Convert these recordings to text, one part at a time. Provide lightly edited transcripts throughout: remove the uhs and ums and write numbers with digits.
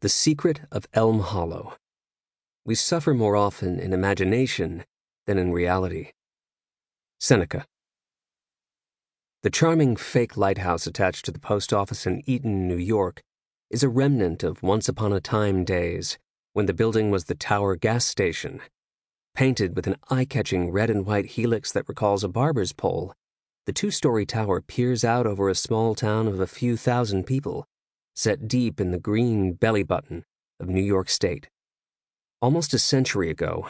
The Secret of Elm Hollow. We suffer more often in imagination than in reality. Seneca. The charming fake lighthouse attached to the post office in Eaton, New York, is a remnant of once-upon-a-time days when the building was the Tower gas station. Painted with an eye-catching red and white helix that recalls a barber's pole, the two-story tower peers out over a small town of a few thousand people, set deep in the green belly button of New York State. Almost a century ago,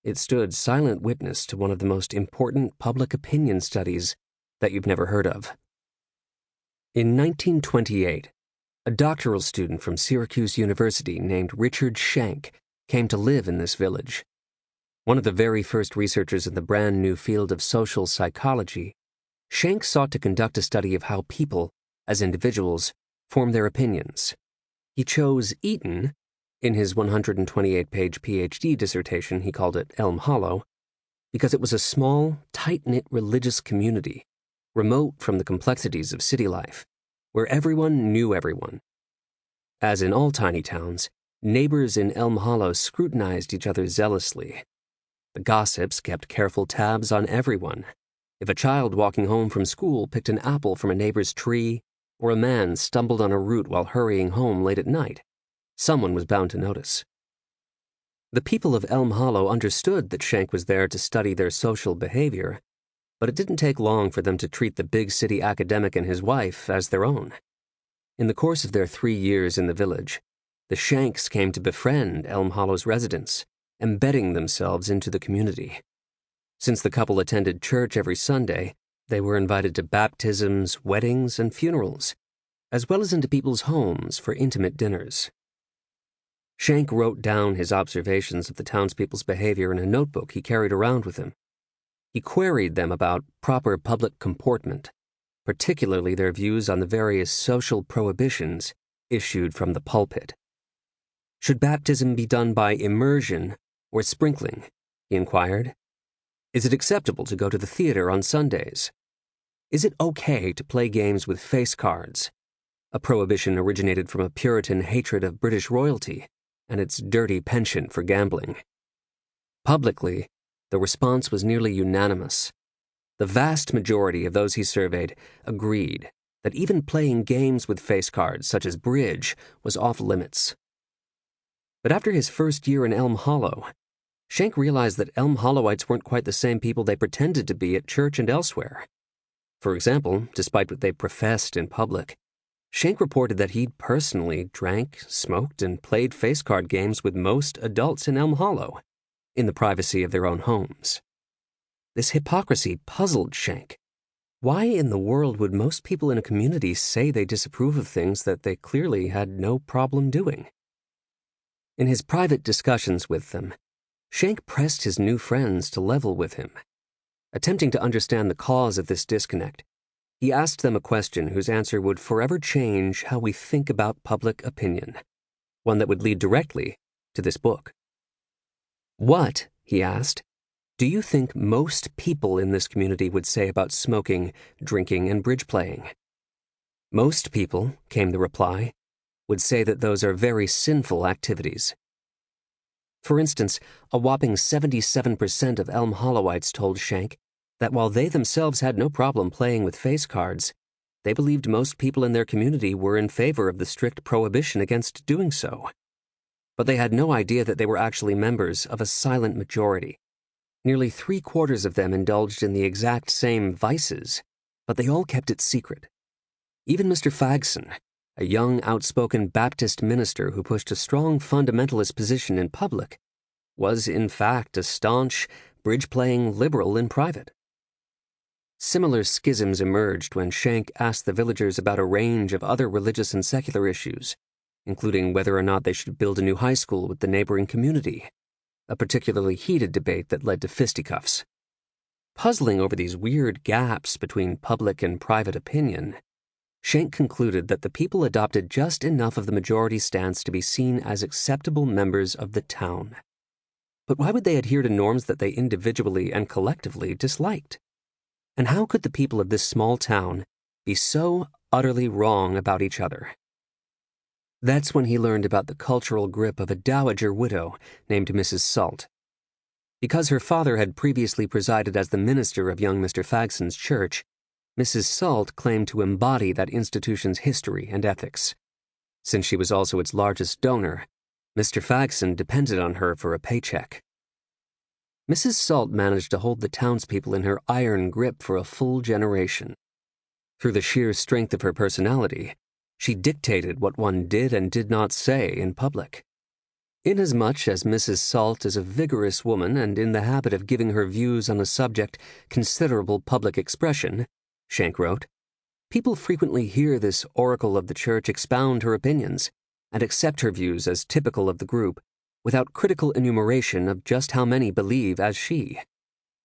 it stood silent witness to one of the most important public opinion studies that you've never heard of. In 1928, a doctoral student from Syracuse University named Richard Schenck came to live in this village. One of the very first researchers in the brand new field of social psychology, Schenck sought to conduct a study of how people, as individuals, form their opinions. He chose Eaton. In his 128-page PhD dissertation, he called it Elm Hollow, because it was a small, tight-knit religious community, remote from the complexities of city life, where everyone knew everyone. As in all tiny towns, neighbors in Elm Hollow scrutinized each other zealously. The gossips kept careful tabs on everyone. If a child walking home from school picked an apple from a neighbor's tree, or a man stumbled on a route while hurrying home late at night, someone was bound to notice. The people of Elm Hollow understood that Schenck was there to study their social behavior, but it didn't take long for them to treat the big city academic and his wife as their own. In the course of their 3 years in the village, the Schencks came to befriend Elm Hollow's residents, embedding themselves into the community. Since the couple attended church every Sunday, they were invited to baptisms, weddings, and funerals, as well as into people's homes for intimate dinners. Schenck wrote down his observations of the townspeople's behavior in a notebook he carried around with him. He queried them about proper public comportment, particularly their views on the various social prohibitions issued from the pulpit. Should baptism be done by immersion or sprinkling? He inquired. Is it acceptable to go to the theater on Sundays? Is it okay to play games with face cards? A prohibition originated from a Puritan hatred of British royalty and its dirty penchant for gambling. Publicly, the response was nearly unanimous. The vast majority of those he surveyed agreed that even playing games with face cards, such as bridge, was off limits. But after his first year in Elm Hollow, Schenck realized that Elm Hollowites weren't quite the same people they pretended to be at church and elsewhere. For example, despite what they professed in public, Schenck reported that he'd personally drank, smoked, and played face card games with most adults in Elm Hollow, in the privacy of their own homes. This hypocrisy puzzled Schenck. Why in the world would most people in a community say they disapprove of things that they clearly had no problem doing? In his private discussions with them, Schenck pressed his new friends to level with him. Attempting to understand the cause of this disconnect, he asked them a question whose answer would forever change how we think about public opinion, one that would lead directly to this book. What, he asked, do you think most people in this community would say about smoking, drinking, and bridge playing? Most people, came the reply, would say that those are very sinful activities. For instance, a whopping 77% of Elm Hollowites told Schenck that while they themselves had no problem playing with face cards, they believed most people in their community were in favor of the strict prohibition against doing so. But they had no idea that they were actually members of a silent majority. Nearly 3/4 of them indulged in the exact same vices, but they all kept it secret. Even Mr. Fagson, a young, outspoken Baptist minister who pushed a strong fundamentalist position in public, was in fact a staunch, bridge-playing liberal in private. Similar schisms emerged when Schenck asked the villagers about a range of other religious and secular issues, including whether or not they should build a new high school with the neighboring community, a particularly heated debate that led to fisticuffs. Puzzling over these weird gaps between public and private opinion, Schenck concluded that the people adopted just enough of the majority stance to be seen as acceptable members of the town. But why would they adhere to norms that they individually and collectively disliked? And how could the people of this small town be so utterly wrong about each other? That's when he learned about the cultural grip of a dowager widow named Mrs. Salt. Because her father had previously presided as the minister of young Mr. Fagson's church, Mrs. Salt claimed to embody that institution's history and ethics. Since she was also its largest donor, Mr. Fagson depended on her for a paycheck. Mrs. Salt managed to hold the townspeople in her iron grip for a full generation. Through the sheer strength of her personality, she dictated what one did and did not say in public. Inasmuch as Mrs. Salt is a vigorous woman and in the habit of giving her views on a subject considerable public expression, Schenck wrote, people frequently hear this oracle of the church expound her opinions and accept her views as typical of the group, without critical enumeration of just how many believe as she.